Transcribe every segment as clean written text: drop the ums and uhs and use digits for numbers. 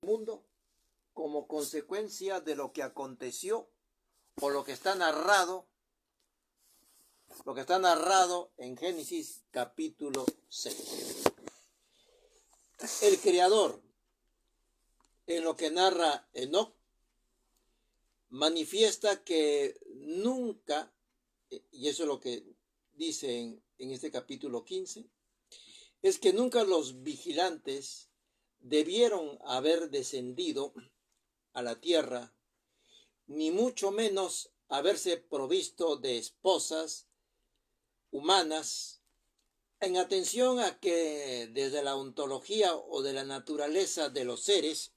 mundo como consecuencia de lo que aconteció o lo que está narrado en Génesis capítulo 6. El Creador, en lo que narra Enoc, manifiesta que nunca, y eso es lo que dice en este capítulo 15, es que nunca los vigilantes debieron haber descendido a la tierra, ni mucho menos haberse provisto de esposas humanas, en atención a que desde la ontología o de la naturaleza de los seres,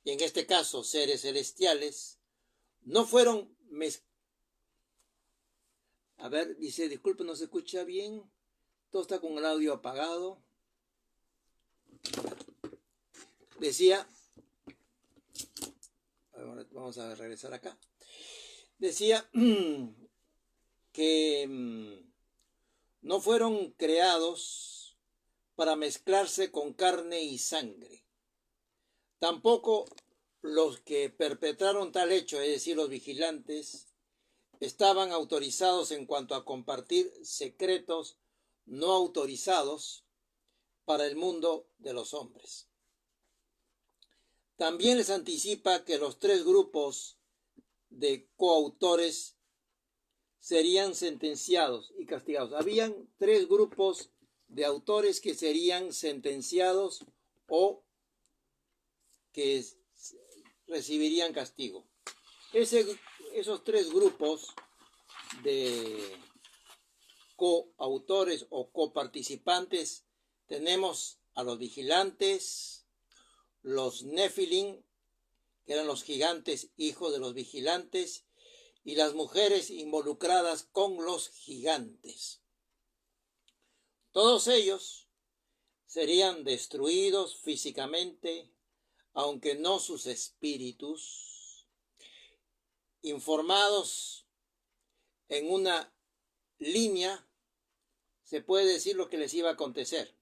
y en este caso seres celestiales, no fueron A ver, dice, disculpe, no se escucha bien, todo está con el audio apagado. Decía, vamos a regresar acá, decía que no fueron creados para mezclarse con carne y sangre. Tampoco los que perpetraron tal hecho, es decir, los vigilantes, estaban autorizados en cuanto a compartir secretos no autorizados para el mundo de los hombres. También les anticipa que los tres grupos de coautores serían sentenciados y castigados. Habían tres grupos de autores que serían sentenciados o que recibirían castigo. Esos tres grupos de coautores o coparticipantes, tenemos a los vigilantes, los Nefilim, que eran los gigantes hijos de los vigilantes, y las mujeres involucradas con los gigantes. Todos ellos serían destruidos físicamente, aunque no sus espíritus, informados en una línea, se puede decir lo que les iba a acontecer.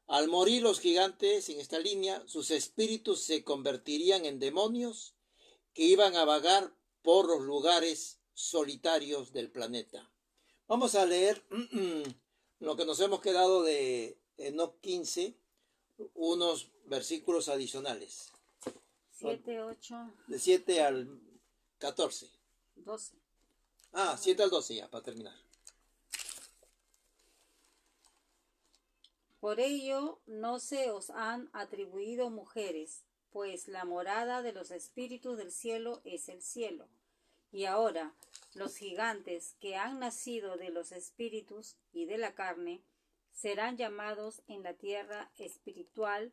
Al morir los gigantes en esta línea, sus espíritus se convertirían en demonios que iban a vagar por los lugares solitarios del planeta. Vamos a leer lo que nos hemos quedado de Enoc 15, unos versículos adicionales. 7, 8. De 7 al 14. 12. 7 al 12 ya, para terminar. Por ello no se os han atribuido mujeres, pues la morada de los espíritus del cielo es el cielo. Y ahora, los gigantes que han nacido de los espíritus y de la carne, serán llamados en la tierra espiritual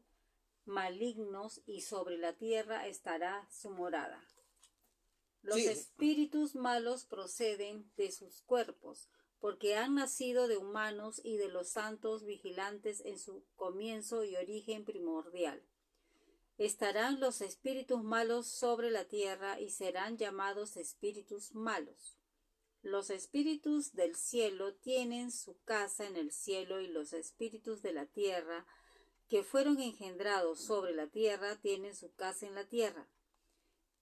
malignos, y sobre la tierra estará su morada. Los espíritus malos proceden de sus cuerpos, porque han nacido de humanos y de los santos vigilantes en su comienzo y origen primordial. Estarán los espíritus malos sobre la tierra y serán llamados espíritus malos. Los espíritus del cielo tienen su casa en el cielo, y los espíritus de la tierra que fueron engendrados sobre la tierra tienen su casa en la tierra.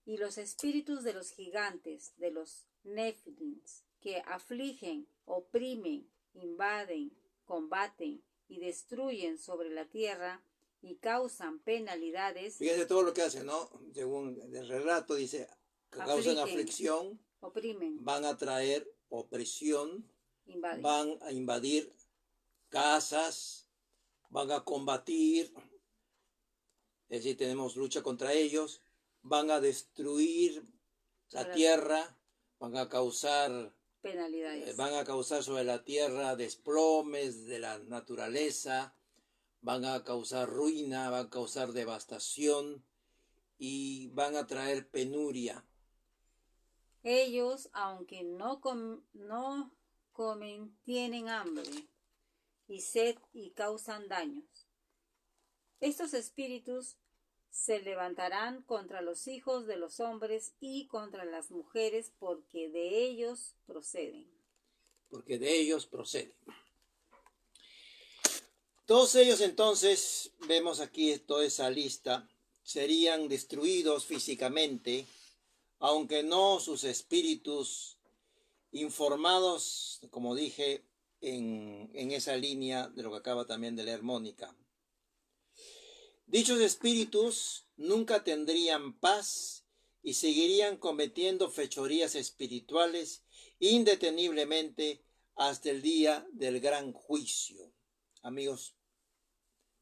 Y los espíritus de los gigantes, de los Nefilins, que afligen, oprimen, invaden, combaten y destruyen sobre la tierra y causan penalidades. Fíjese todo lo que hacen, ¿no? Según el relato dice, que causan aflicción, oprimen, van a traer opresión, invaden, van a invadir casas, van a combatir, es decir, tenemos lucha contra ellos, van a destruir la tierra, van a causar penalidades, van a causar sobre la tierra desplomes de la naturaleza, van a causar ruina, van a causar devastación y van a traer penuria. Ellos, aunque no comen, tienen hambre y sed y causan daños. Estos espíritus se levantarán contra los hijos de los hombres y contra las mujeres, porque de ellos proceden. Porque de ellos proceden. Todos ellos entonces, vemos aquí toda esa lista, serían destruidos físicamente, aunque no sus espíritus informados, como dije, en esa línea de lo que acaba también de leer Mónica. Dichos espíritus nunca tendrían paz y seguirían cometiendo fechorías espirituales indeteniblemente hasta el día del gran juicio. Amigos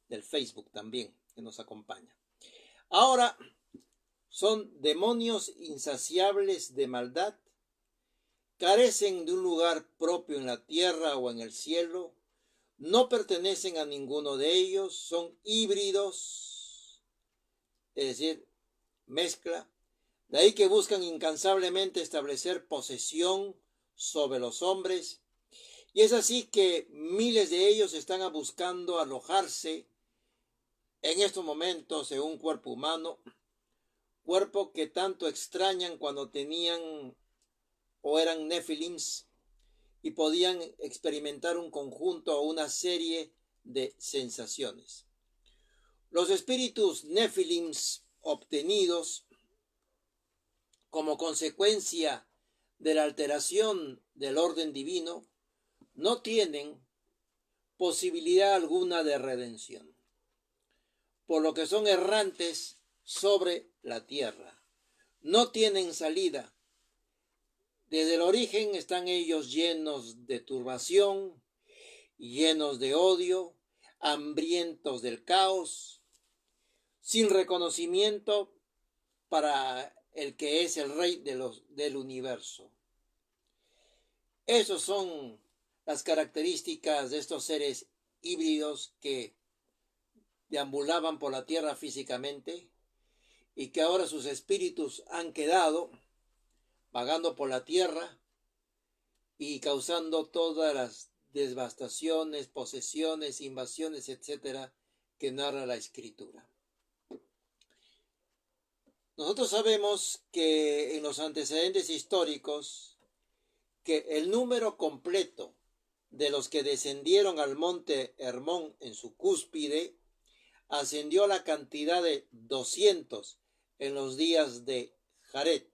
del Facebook también, que nos acompaña. Ahora, son demonios insaciables de maldad, carecen de un lugar propio en la tierra o en el cielo, no pertenecen a ninguno de ellos, son híbridos, es decir, mezcla. De ahí que buscan incansablemente establecer posesión sobre los hombres. Y es así que miles de ellos están buscando alojarse en estos momentos en un cuerpo humano, cuerpo que tanto extrañan cuando tenían o eran nefilims y podían experimentar un conjunto o una serie de sensaciones. Los espíritus nefilims obtenidos como consecuencia de la alteración del orden divino no tienen posibilidad alguna de redención, por lo que son errantes sobre la tierra. No tienen salida. Desde el origen están ellos llenos de turbación, llenos de odio, hambrientos del caos, sin reconocimiento para el que es el rey del universo. Esas son las características de estos seres híbridos que deambulaban por la tierra físicamente y que ahora sus espíritus han quedado vagando por la tierra y causando todas las devastaciones, posesiones, invasiones, etcétera, que narra la Escritura. Nosotros sabemos que en los antecedentes históricos que el número completo de los que descendieron al monte Hermón en su cúspide ascendió a la cantidad de 200 en los días de Jared.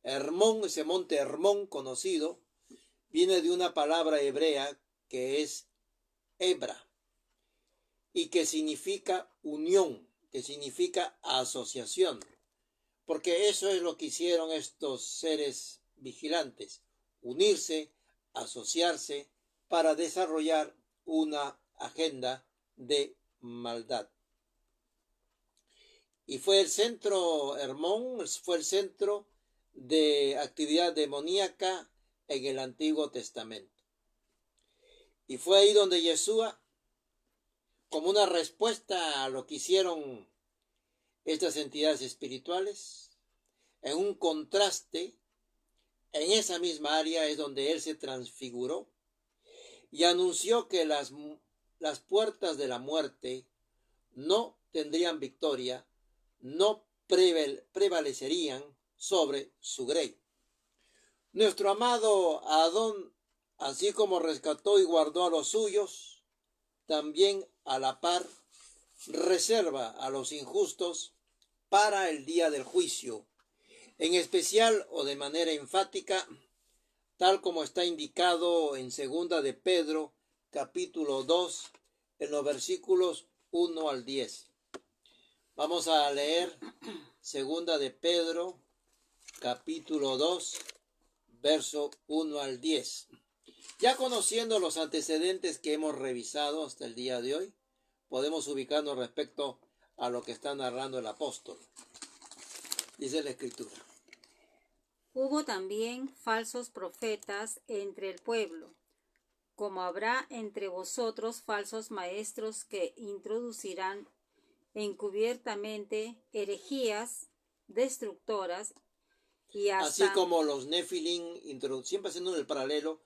Hermón, ese monte Hermón conocido, viene de una palabra hebrea que es hebra y que significa unión, que significa asociación, porque eso es lo que hicieron estos seres vigilantes, unirse, asociarse para desarrollar una agenda de maldad. Y fue el centro, Hermón fue el centro de actividad demoníaca en el Antiguo Testamento. Y fue ahí donde Yeshua, como una respuesta a lo que hicieron estas entidades espirituales, en un contraste, en esa misma área es donde él se transfiguró y anunció que las puertas de la muerte no tendrían victoria, no prevalecerían sobre su grey. Nuestro amado Adón, así como rescató y guardó a los suyos, también a la par reserva a los injustos para el día del juicio, en especial o de manera enfática, tal como está indicado en 2 de Pedro, capítulo 2, en los versículos 1 al 10. Vamos a leer 2 de Pedro, capítulo 2, verso 1 al 10. Ya conociendo los antecedentes que hemos revisado hasta el día de hoy, podemos ubicarnos respecto a lo que está narrando el apóstol. Dice la Escritura. Hubo también falsos profetas entre el pueblo, como habrá entre vosotros falsos maestros que introducirán encubiertamente herejías destructoras y así como los Nefilim, siempre haciendo el paralelo,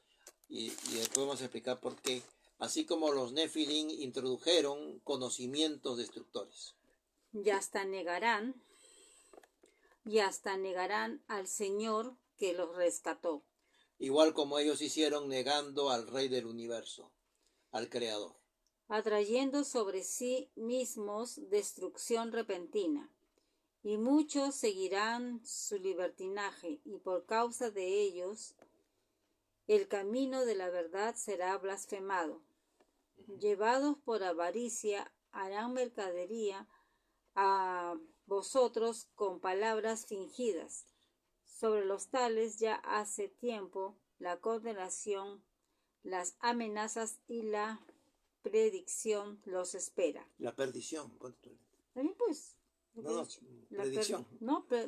y después vamos a explicar por qué, así como los Nefilim introdujeron conocimientos destructores. Y hasta negarán al Señor que los rescató. Igual como ellos hicieron negando al Rey del Universo, al Creador. atrayendo sobre sí mismos destrucción repentina. Y muchos seguirán su libertinaje, y por causa de ellos el camino de la verdad será blasfemado. Llevados por avaricia, harán mercadería a vosotros con palabras fingidas. Sobre los tales ya hace tiempo la condenación, las amenazas y la predicción los espera. La perdición. También pues, No, predicción.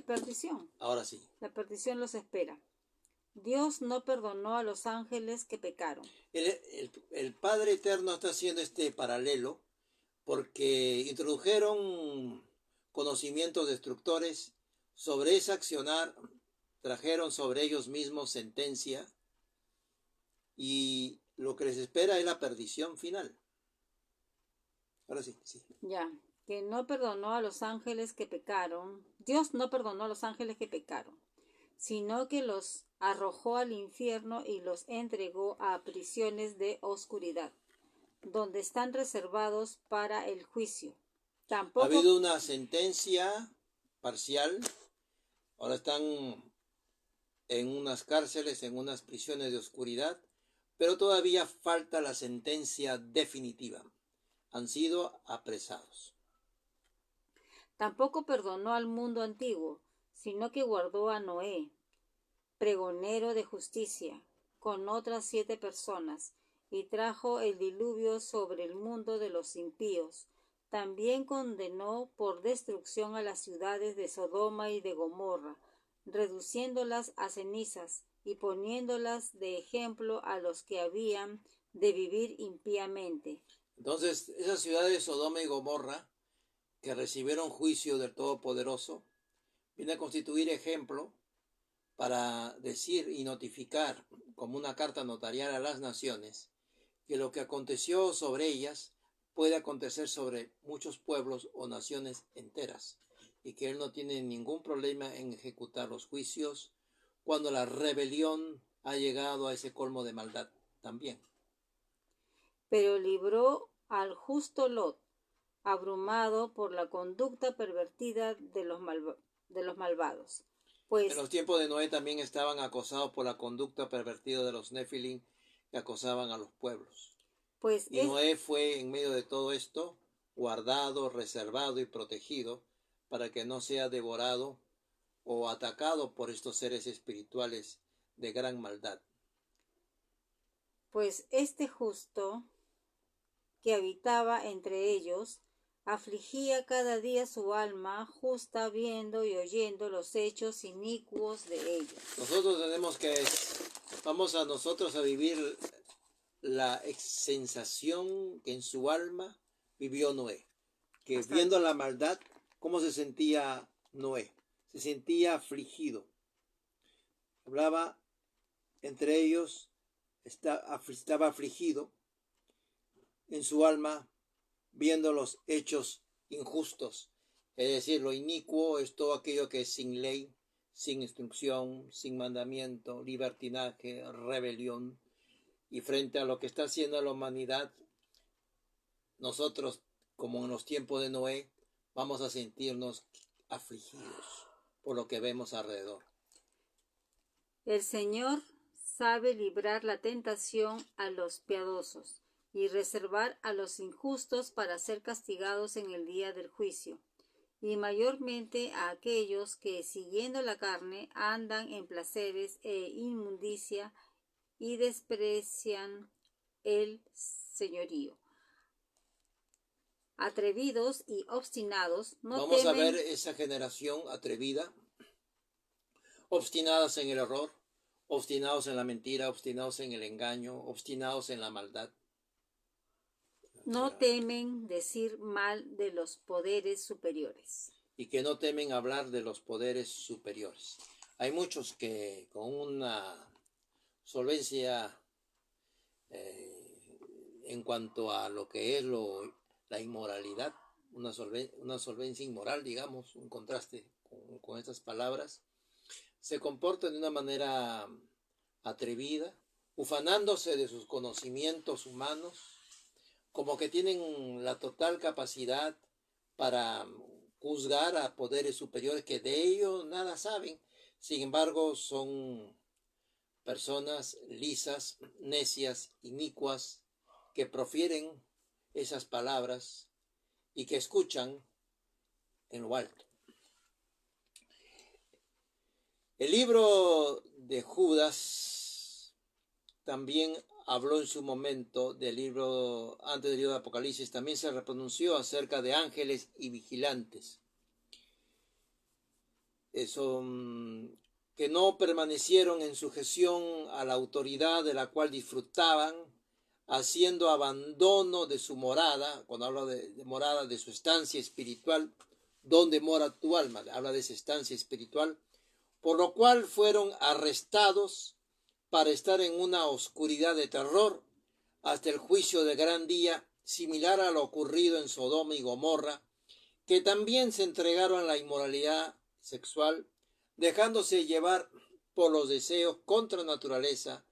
perdición. Ahora sí. La perdición los espera. Dios no perdonó a los ángeles que pecaron. El Padre Eterno está haciendo este paralelo porque introdujeron conocimientos destructores sobre ese accionar, trajeron sobre ellos mismos sentencia y lo que les espera es la perdición final. Ahora sí, sí. Ya, que no perdonó a los ángeles que pecaron. Dios no perdonó a los ángeles que pecaron, sino que los arrojó al infierno y los entregó a prisiones de oscuridad, donde están reservados para el juicio. Tampoco ha habido una sentencia parcial, ahora están en unas cárceles, en unas prisiones de oscuridad, pero todavía falta la sentencia definitiva. Han sido apresados. Tampoco perdonó al mundo antiguo, sino que guardó a Noé, pregonero de justicia, con otras 7 personas, y trajo el diluvio sobre el mundo de los impíos. También condenó por destrucción a las ciudades de Sodoma y de Gomorra, reduciéndolas a cenizas y poniéndolas de ejemplo a los que habían de vivir impíamente. Entonces, esas ciudades de Sodoma y Gomorra, que recibieron juicio del Todopoderoso, viene a constituir ejemplo para decir y notificar como una carta notarial a las naciones que lo que aconteció sobre ellas puede acontecer sobre muchos pueblos o naciones enteras y que él no tiene ningún problema en ejecutar los juicios cuando la rebelión ha llegado a ese colmo de maldad también. Pero libró al justo Lot, abrumado por la conducta pervertida de los malvados. Pues en los tiempos de Noé también estaban acosados por la conducta pervertida de los Nefilim que acosaban a los pueblos. Y Noé fue en medio de todo esto guardado, reservado y protegido para que no sea devorado o atacado por estos seres espirituales de gran maldad. Pues este justo que habitaba entre ellos afligía cada día su alma justa viendo y oyendo los hechos inicuos de ellos. Nosotros vamos a nosotros a vivir la sensación que en su alma vivió Noé, que viendo la maldad, ¿cómo se sentía Noé? Se sentía afligido. Hablaba entre ellos, estaba afligido en su alma viendo los hechos injustos, es decir, lo inicuo es todo aquello que es sin ley, sin instrucción, sin mandamiento, libertinaje, rebelión. Y frente a lo que está haciendo la humanidad, nosotros, como en los tiempos de Noé, vamos a sentirnos afligidos por lo que vemos alrededor. El Señor sabe librar la tentación a los piadosos y reservar a los injustos para ser castigados en el día del juicio, y mayormente a aquellos que, siguiendo la carne, andan en placeres e inmundicia y desprecian el señorío. Atrevidos y obstinados Vamos a ver esa generación atrevida, obstinadas en el error, obstinados en la mentira, obstinados en el engaño, obstinados en la maldad. No temen decir mal de los poderes superiores. Y que no temen hablar de los poderes superiores. Hay muchos que con una solvencia en cuanto a lo que es la inmoralidad, una solvencia inmoral, digamos, un contraste con estas palabras, se comportan de una manera atrevida, ufanándose de sus conocimientos humanos, como que tienen la total capacidad para juzgar a poderes superiores que de ellos nada saben. Sin embargo, son personas lisas, necias, inicuas, que profieren esas palabras y que escuchan en lo alto. El libro de Judas también habló en su momento del libro, antes del libro de Apocalipsis, también se repronunció acerca de ángeles y vigilantes. Eso, que no permanecieron en sujeción a la autoridad de la cual disfrutaban, haciendo abandono de su morada. Cuando habla de morada, de su estancia espiritual, donde mora tu alma, habla de esa estancia espiritual, por lo cual fueron arrestados para estar en una oscuridad de terror hasta el juicio del gran día, similar a lo ocurrido en Sodoma y Gomorra, que también se entregaron a la inmoralidad sexual, dejándose llevar por los deseos contra naturaleza,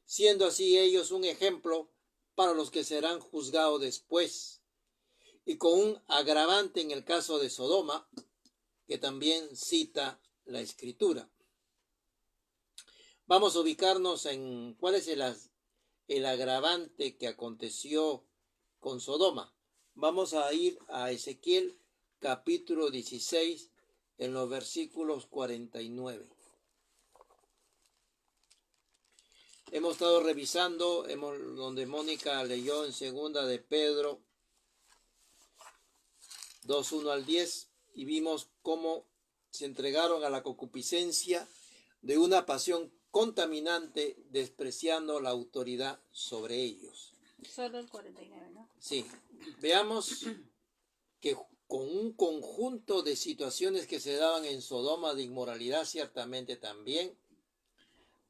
siendo así ellos un ejemplo para los que serán juzgados después, y con un agravante en el caso de Sodoma, que también cita la Escritura. Vamos a ubicarnos en cuál es el agravante que aconteció con Sodoma. Vamos a ir a Ezequiel capítulo 16 en los versículos 49. Hemos estado revisando donde Mónica leyó en segunda de Pedro 2:1 al 10 y vimos cómo se entregaron a la concupiscencia de una pasión contaminante, despreciando la autoridad sobre ellos. Solo el 49, ¿no? Sí, veamos que con un conjunto de situaciones que se daban en Sodoma de inmoralidad, ciertamente también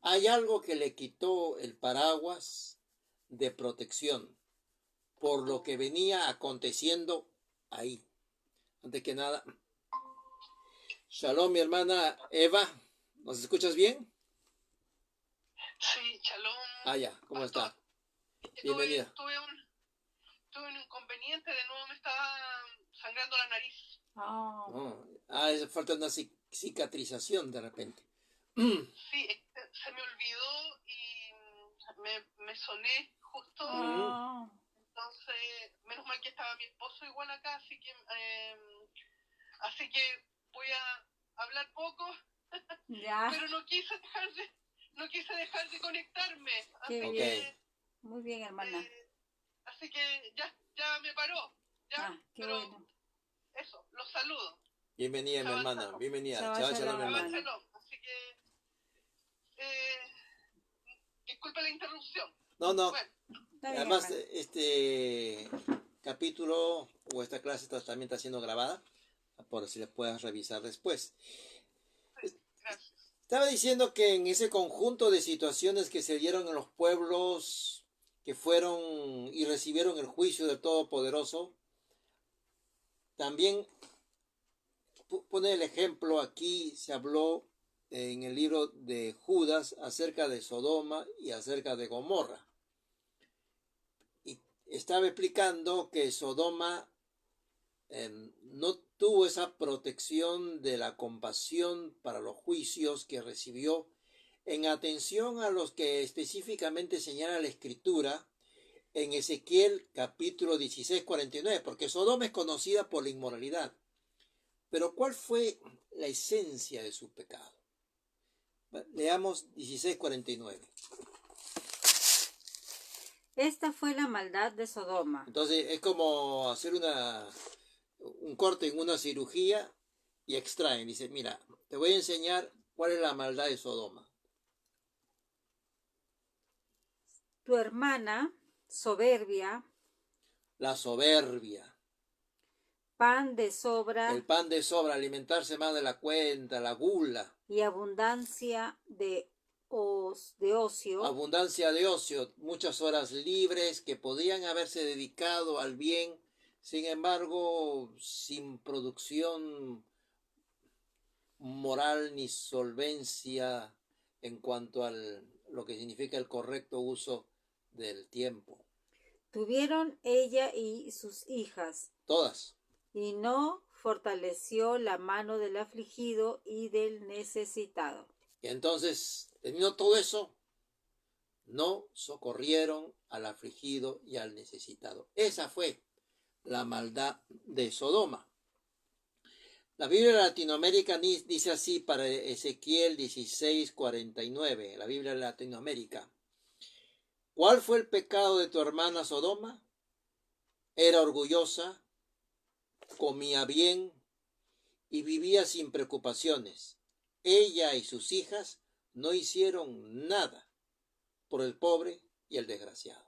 hay algo que le quitó el paraguas de protección por lo que venía aconteciendo ahí. Antes que nada, shalom, mi hermana Eva, ¿nos escuchas bien? Sí, shalom. Ya, ¿cómo está? Bienvenida. Tuve un inconveniente, de nuevo me estaba sangrando la nariz. Es falta una cicatrización de repente. Sí, se me olvidó y me soné justo. Entonces, menos mal que estaba mi esposo igual acá, así que voy a hablar poco. Ya. Pero no quise dejar de conectarme. Así Qué que, muy bien, hermana. Así que ya me paró. Ya, qué pero bueno. Eso, los saludo. Bienvenida, mi hermana. Bienvenida. Shabbat shalom, hermana. Así que, disculpe la interrupción. No. Bueno. Además, este capítulo o esta clase también está siendo grabada, por si la puedas revisar después. Sí, gracias. Estaba diciendo que en ese conjunto de situaciones que se dieron en los pueblos que fueron y recibieron el juicio del Todopoderoso, también pone el ejemplo aquí, se habló en el libro de Judas acerca de Sodoma y acerca de Gomorra. Y estaba explicando que Sodoma no tuvo esa protección de la compasión para los juicios que recibió, en atención a los que específicamente señala la Escritura en Ezequiel capítulo 16, 49, porque Sodoma es conocida por la inmoralidad. Pero ¿cuál fue la esencia de su pecado? Leamos 16, 49. Esta fue la maldad de Sodoma. Entonces es como hacer un corte en una cirugía y extraen. Dice, mira, te voy a enseñar cuál es la maldad de Sodoma. Tu hermana, soberbia. La soberbia. Pan de sobra. El pan de sobra, alimentarse más de la cuenta, la gula. Y abundancia de ocio. Abundancia de ocio, muchas horas libres que podían haberse dedicado al bien, sin embargo, sin producción moral ni solvencia en cuanto a lo que significa el correcto uso del tiempo. Tuvieron ella y sus hijas, todas. y no fortaleció la mano del afligido y del necesitado. Y entonces, teniendo todo eso, no socorrieron al afligido y al necesitado. Esa fue la maldad de Sodoma. La Biblia de Latinoamérica dice así para Ezequiel 16:49, la Biblia de Latinoamérica. ¿Cuál fue el pecado de tu hermana Sodoma? Era orgullosa, comía bien y vivía sin preocupaciones. Ella y sus hijas no hicieron nada por el pobre y el desgraciado.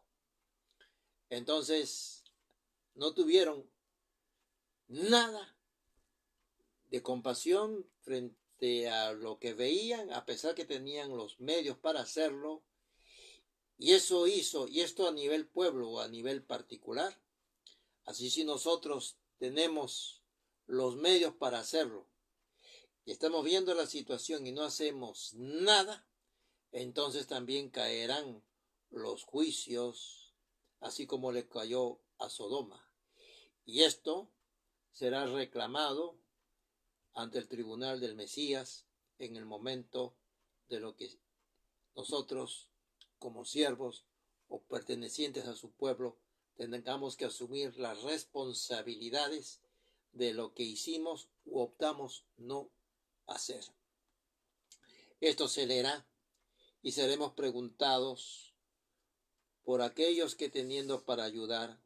Entonces, no tuvieron nada de compasión frente a lo que veían, a pesar que tenían los medios para hacerlo. Y eso hizo, y esto a nivel pueblo o a nivel particular. Así si nosotros tenemos los medios para hacerlo y estamos viendo la situación y no hacemos nada, entonces también caerán los juicios, así como le cayó a Sodoma. Y esto será reclamado ante el tribunal del Mesías en el momento de lo que nosotros, como siervos o pertenecientes a su pueblo, tengamos que asumir las responsabilidades de lo que hicimos u optamos no hacer. Esto se leerá y seremos preguntados por aquellos que teniendo para ayudar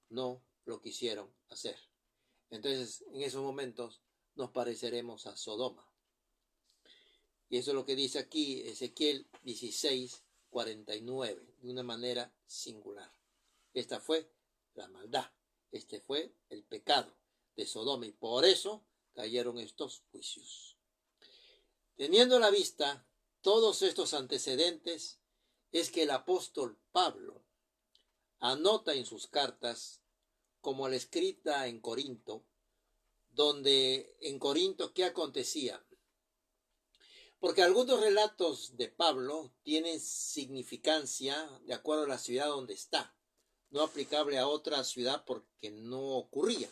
no lo quisieron hacer. Entonces, en esos momentos nos pareceremos a Sodoma. Y eso es lo que dice aquí Ezequiel 16:49, de una manera singular. Esta fue la maldad, este fue el pecado de Sodoma y por eso cayeron estos juicios. Teniendo a la vista todos estos antecedentes, es que el apóstol Pablo anota en sus cartas, como la escrita en Corinto, donde en Corinto, ¿qué acontecía? Porque algunos relatos de Pablo tienen significancia de acuerdo a la ciudad donde está, no aplicable a otra ciudad porque no ocurría.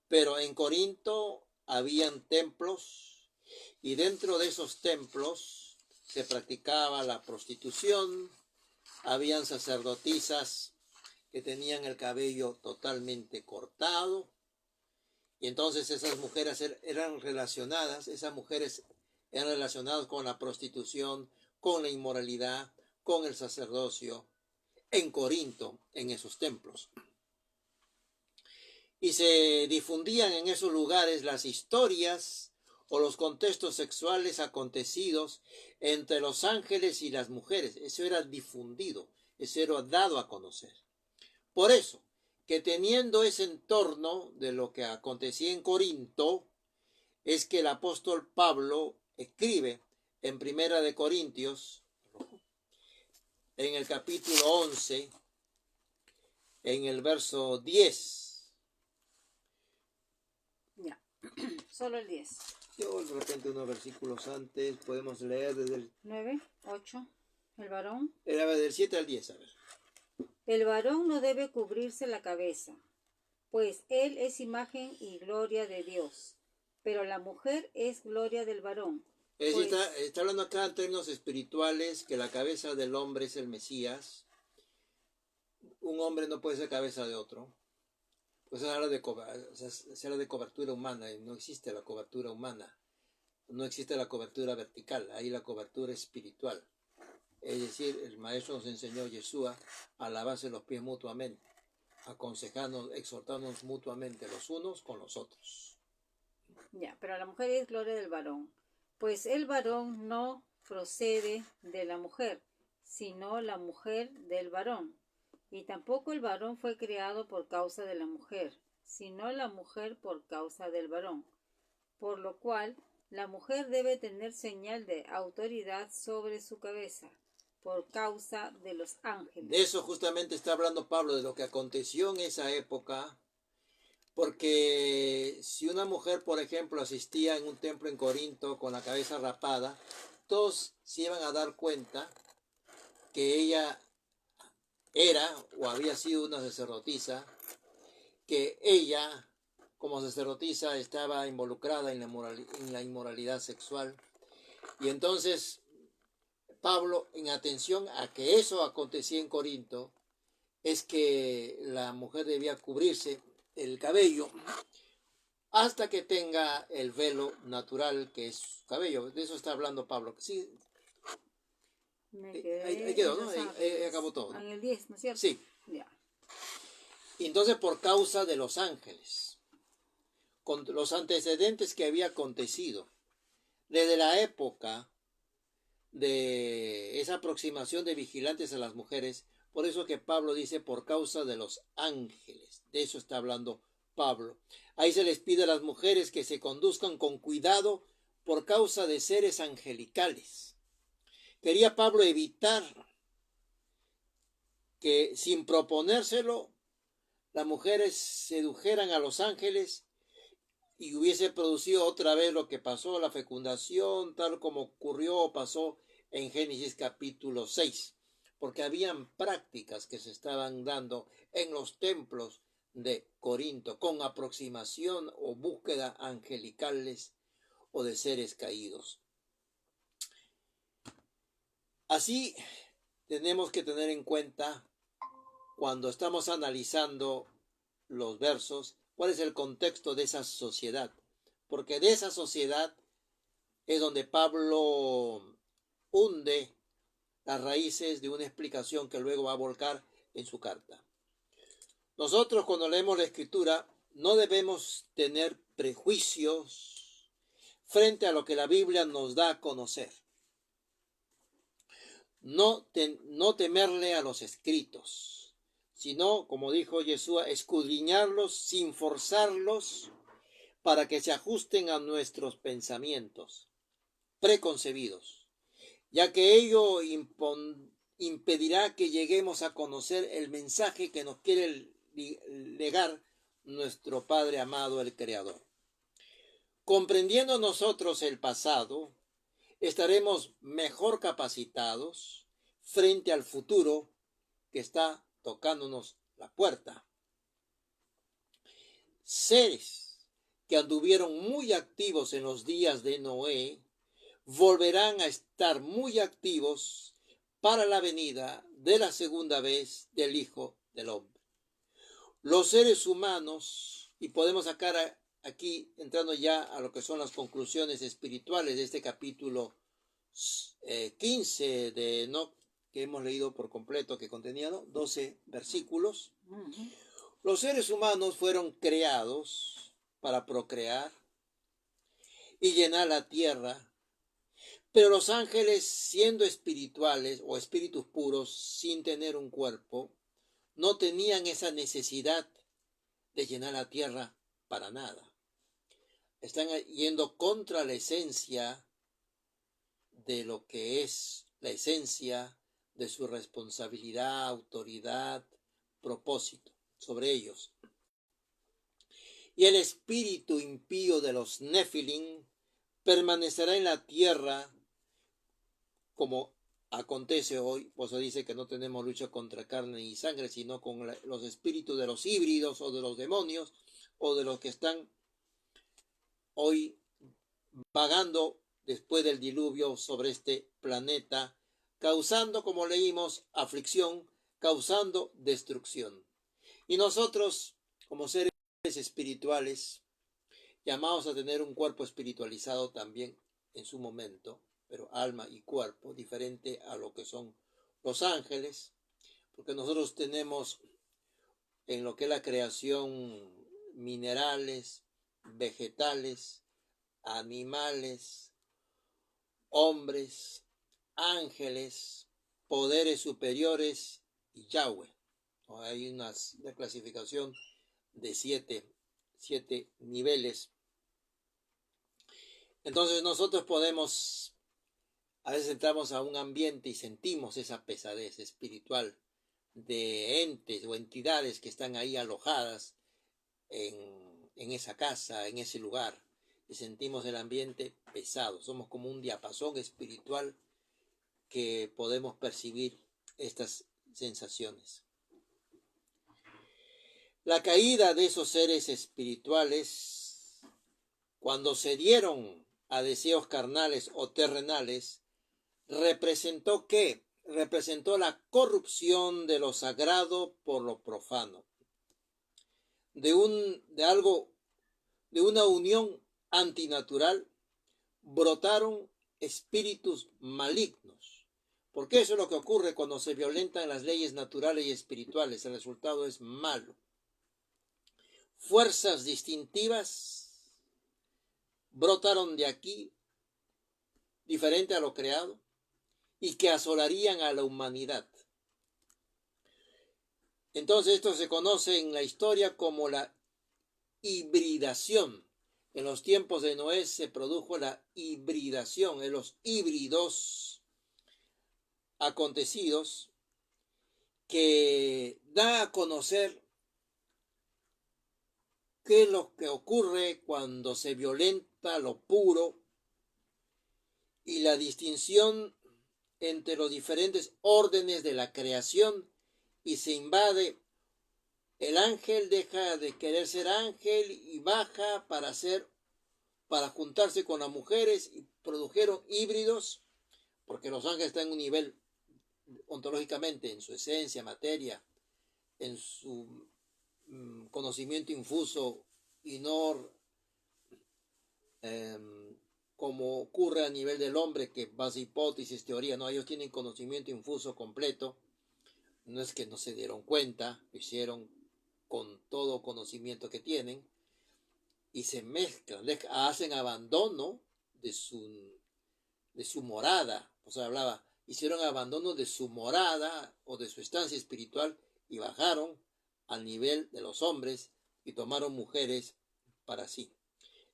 Pero en Corinto habían templos y dentro de esos templos se practicaba la prostitución, habían sacerdotisas que tenían el cabello totalmente cortado, y entonces esas mujeres eran relacionadas con la prostitución, con la inmoralidad, con el sacerdocio, en Corinto, en esos templos. Y se difundían en esos lugares las historias o los contextos sexuales acontecidos entre los ángeles y las mujeres. Eso era difundido, eso era dado a conocer. Por eso, que teniendo ese entorno de lo que acontecía en Corinto, es que el apóstol Pablo escribe en Primera de Corintios, en el capítulo 11, en el verso 10. Ya, solo el 10. Yo de repente unos versículos antes podemos leer desde el 9, 8, el varón. Era del 7 al 10, a ver. El varón no debe cubrirse la cabeza, pues él es imagen y gloria de Dios, pero la mujer es gloria del varón. Es decir, está hablando acá en términos espirituales, que la cabeza del hombre es el Mesías. Un hombre no puede ser cabeza de otro. Pues se habla de cobertura humana, y no existe la cobertura humana. No existe la cobertura vertical, hay la cobertura espiritual. Es decir, el maestro nos enseñó, Yeshua, a lavarse los pies mutuamente, aconsejarnos, exhortarnos mutuamente los unos con los otros. Ya, pero la mujer es gloria del varón, pues el varón no procede de la mujer, sino la mujer del varón. Y tampoco el varón fue creado por causa de la mujer, sino la mujer por causa del varón. Por lo cual, la mujer debe tener señal de autoridad sobre su cabeza, por causa de los ángeles. De eso justamente está hablando Pablo, de lo que aconteció en esa época, porque si una mujer, por ejemplo, asistía en un templo en Corinto con la cabeza rapada, todos se iban a dar cuenta que ella era o había sido una sacerdotisa, que ella, como sacerdotisa, estaba involucrada en la inmoralidad sexual. Y entonces Pablo, en atención a que eso acontecía en Corinto, es que la mujer debía cubrirse el cabello hasta que tenga el velo natural, que es su cabello. De eso está hablando Pablo. Sí, ahí quedó, ¿no? Ahí acabó todo, ¿no? En el 10, ¿no es cierto? Sí. Ya. Y entonces, por causa de los ángeles, con los antecedentes que había acontecido, desde la época de esa aproximación de vigilantes a las mujeres, por eso que Pablo dice por causa de los ángeles, de eso está hablando Pablo. Ahí se les pide a las mujeres que se conduzcan con cuidado por causa de seres angelicales. Quería Pablo evitar que, sin proponérselo, las mujeres sedujeran a los ángeles y hubiese producido otra vez lo que pasó, la fecundación, tal como ocurrió o pasó en Génesis capítulo 6, porque habían prácticas que se estaban dando en los templos de Corinto con aproximación o búsqueda angelicales o de seres caídos. Así tenemos que tener en cuenta, cuando estamos analizando los versos, cuál es el contexto de esa sociedad, porque de esa sociedad es donde Pablo hunde las raíces de una explicación que luego va a volcar en su carta. Nosotros, cuando leemos la Escritura, no debemos tener prejuicios frente a lo que la Biblia nos da a conocer. No temerle a los escritos, sino, como dijo Yeshua, escudriñarlos sin forzarlos para que se ajusten a nuestros pensamientos preconcebidos, ya que ello impedirá que lleguemos a conocer el mensaje que nos quiere legar nuestro Padre amado, el Creador. Comprendiendo nosotros el pasado, estaremos mejor capacitados frente al futuro que está tocándonos la puerta. Seres que anduvieron muy activos en los días de Noé volverán a estar muy activos para la venida de la segunda vez del Hijo del Hombre. Los seres humanos, y podemos sacar aquí, entrando ya a lo que son las conclusiones espirituales de este capítulo 15 de Enoc, que hemos leído por completo, que contenía 12 versículos. Los seres humanos fueron creados para procrear y llenar la tierra, pero los ángeles, siendo espirituales o espíritus puros sin tener un cuerpo, no tenían esa necesidad de llenar la tierra para nada. Están yendo contra la esencia de lo que es la esencia de su responsabilidad, autoridad, propósito sobre ellos. Y el espíritu impío de los Nefilim permanecerá en la tierra, como acontece hoy. Por eso dice que no tenemos lucha contra carne y sangre, sino con los espíritus de los híbridos o de los demonios o de los que están hoy vagando después del diluvio sobre este planeta, causando, como leímos, aflicción, causando destrucción. Y nosotros, como seres espirituales, llamados a tener un cuerpo espiritualizado también en su momento, pero alma y cuerpo, diferente a lo que son los ángeles, porque nosotros tenemos en lo que es la creación minerales, vegetales, animales, hombres, ángeles, poderes superiores y Yahweh. Hay una clasificación de siete niveles. Entonces nosotros podemos, a veces entramos a un ambiente y sentimos esa pesadez espiritual de entes o entidades que están ahí alojadas en esa casa, en ese lugar. Y sentimos el ambiente pesado. Somos como un diapasón espiritual que podemos percibir estas sensaciones. La caída de esos seres espirituales, cuando se dieron a deseos carnales o terrenales, ¿representó qué? Representó la corrupción de lo sagrado por lo profano, de una unión antinatural, brotaron espíritus malignos. Porque eso es lo que ocurre cuando se violentan las leyes naturales y espirituales. El resultado es malo. Fuerzas distintivas brotaron de aquí, diferente a lo creado, y que asolarían a la humanidad. Entonces esto se conoce en la historia como la hibridación. En los tiempos de Noé se produjo la hibridación, en los híbridos acontecidos, que da a conocer qué es lo que ocurre cuando se violenta lo puro y la distinción entre los diferentes órdenes de la creación y se invade. El ángel deja de querer ser ángel y baja para juntarse con las mujeres y produjeron híbridos, porque los ángeles están en un nivel ontológicamente, en su esencia, materia, en su conocimiento infuso y no como ocurre a nivel del hombre, que base hipótesis, teoría, no, ellos tienen conocimiento infuso completo. No es que no se dieron cuenta, lo hicieron con todo conocimiento que tienen y se mezclan, hacen abandono de su morada. O sea, hicieron abandono de su morada o de su estancia espiritual y bajaron al nivel de los hombres y tomaron mujeres para sí.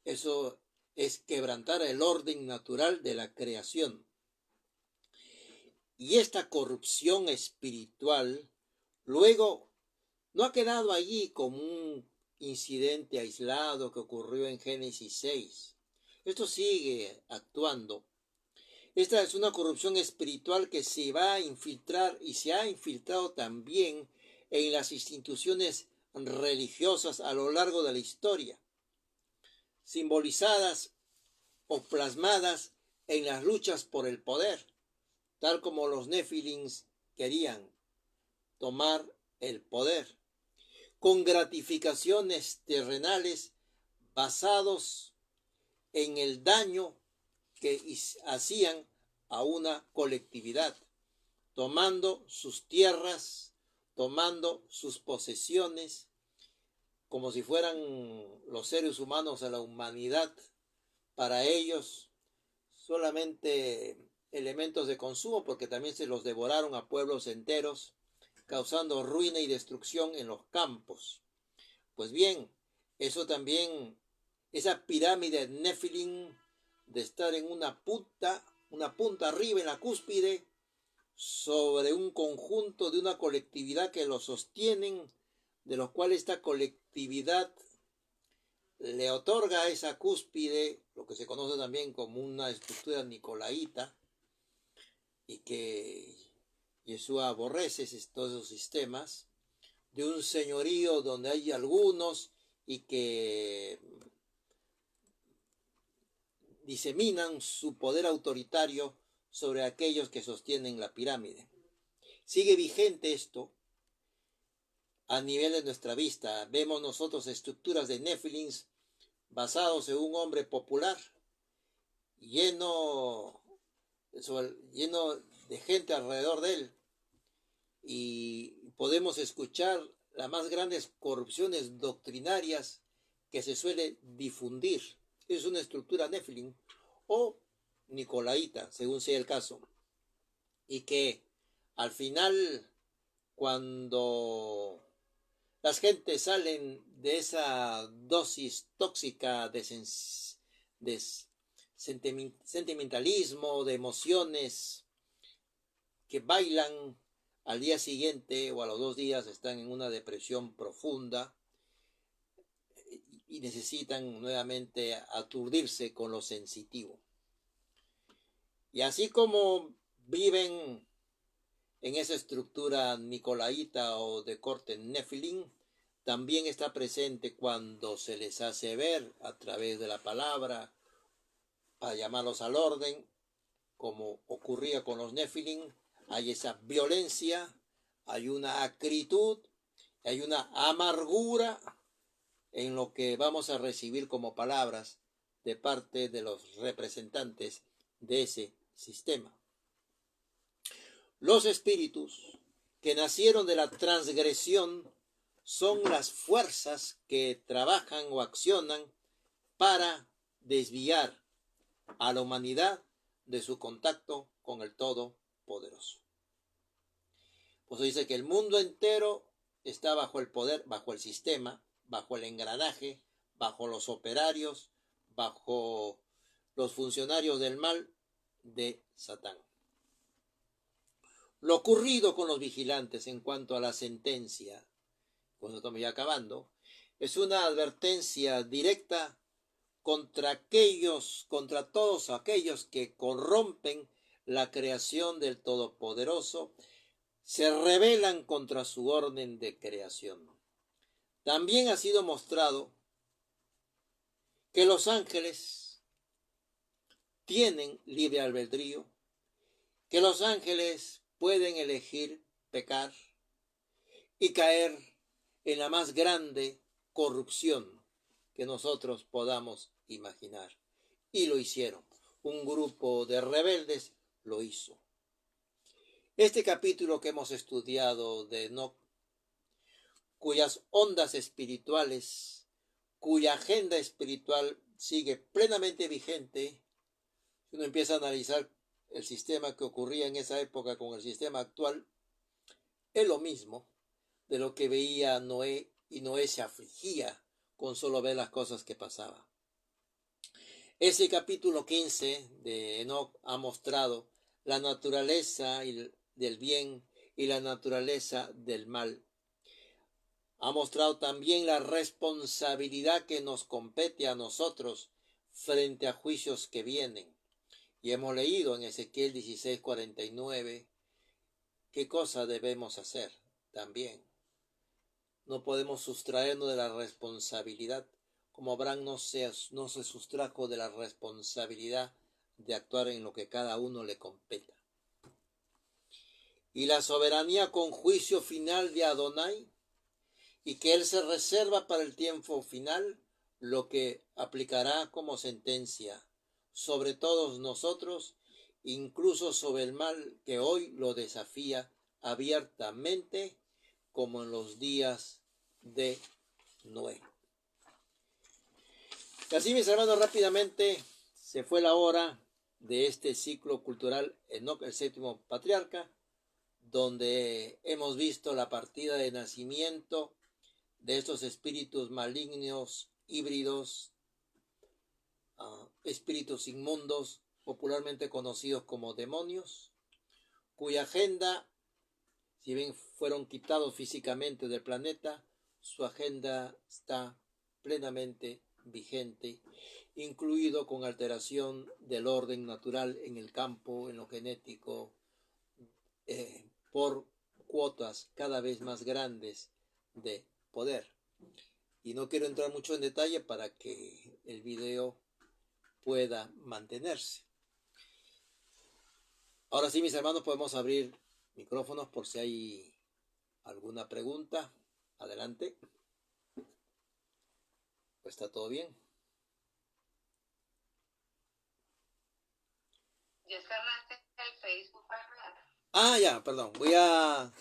Eso es quebrantar el orden natural de la creación. Y esta corrupción espiritual luego no ha quedado allí como un incidente aislado que ocurrió en Génesis 6. Esto sigue actuando. Esta es una corrupción espiritual que se va a infiltrar y se ha infiltrado también en las instituciones religiosas a lo largo de la historia, simbolizadas o plasmadas en las luchas por el poder, tal como los nefilins querían tomar el poder, con gratificaciones terrenales basados en el daño que hacían a una colectividad, tomando sus tierras, tomando sus posesiones, como si fueran los seres humanos a la humanidad, para ellos solamente elementos de consumo, porque también se los devoraron a pueblos enteros, causando ruina y destrucción en los campos. Pues bien, eso también, esa pirámide Nefilim, de estar en una punta arriba, en la cúspide, sobre un conjunto de una colectividad que lo sostienen, de los cuales esta colectividad le otorga a esa cúspide lo que se conoce también como una estructura nicolaíta, y que Yeshua aborrece todos esos sistemas de un señorío donde hay algunos y que diseminan su poder autoritario sobre aquellos que sostienen la pirámide. Sigue vigente esto a nivel de nuestra vista. Vemos nosotros estructuras de Nefilins basados en un hombre popular, lleno de gente alrededor de él, y podemos escuchar las más grandes corrupciones doctrinarias que se suele difundir. Es una estructura Nefilim o nicolaíta, según sea el caso, y que al final, cuando las gentes salen de esa dosis tóxica de sentimentalismo, de emociones que bailan, al día siguiente o a los 2 días están en una depresión profunda y necesitan nuevamente aturdirse con lo sensitivo. Y así como viven en esa estructura nicolaíta o de corte Nefilim, también está presente cuando se les hace ver a través de la palabra para llamarlos al orden, como ocurría con los Nefilim. Hay esa violencia, hay una acritud, hay una amargura en lo que vamos a recibir como palabras de parte de los representantes de ese sistema. Los espíritus que nacieron de la transgresión son las fuerzas que trabajan o accionan para desviar a la humanidad de su contacto con el Todopoderoso. Pues dice que el mundo entero está bajo el poder, bajo el sistema, bajo el engranaje, bajo los operarios, bajo los funcionarios del mal de Satán. Lo ocurrido con los vigilantes en cuanto a la sentencia, cuando estamos ya acabando, es una advertencia directa contra todos aquellos que corrompen la creación del Todopoderoso, se rebelan contra su orden de creación. También ha sido mostrado que los ángeles tienen libre albedrío, que los ángeles pueden elegir pecar y caer en la más grande corrupción que nosotros podamos imaginar. Y lo hicieron. Un grupo de rebeldes lo hizo. Este capítulo que hemos estudiado de Enoc, cuyas ondas espirituales, cuya agenda espiritual sigue plenamente vigente, si uno empieza a analizar el sistema que ocurría en esa época con el sistema actual, es lo mismo de lo que veía Noé, y Noé se afligía con solo ver las cosas que pasaban. Ese capítulo 15 de Enoc ha mostrado la naturaleza del bien y la naturaleza del mal. Ha mostrado también la responsabilidad que nos compete a nosotros frente a juicios que vienen. Y hemos leído en Ezequiel 16:49 qué cosa debemos hacer también. No podemos sustraernos de la responsabilidad, como Abraham no se sustrajo de la responsabilidad de actuar en lo que cada uno le competa. Y la soberanía con juicio final de Adonai, y que él se reserva para el tiempo final lo que aplicará como sentencia sobre todos nosotros, incluso sobre el mal que hoy lo desafía abiertamente, como en los días de Noé. Y así, mis hermanos, rápidamente se fue la hora de este ciclo cultural Enoc, el séptimo patriarca, donde hemos visto la partida de nacimiento de estos espíritus malignos, híbridos, espíritus inmundos, popularmente conocidos como demonios, cuya agenda, si bien fueron quitados físicamente del planeta, su agenda está plenamente vigente, incluido con alteración del orden natural en el campo, en lo genético, por cuotas cada vez más grandes de poder. Y no quiero entrar mucho en detalle para que el video pueda mantenerse. Ahora sí, mis hermanos, podemos abrir micrófonos por si hay alguna pregunta. Adelante. ¿Está todo bien? Ya cerraste el Facebook, ¿verdad? Ya, perdón. Voy a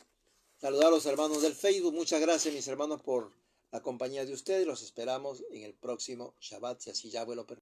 saludar a los hermanos del Facebook. Muchas gracias, mis hermanos, por la compañía de ustedes. Los esperamos en el próximo Shabbat, si así Yahweh lo permite.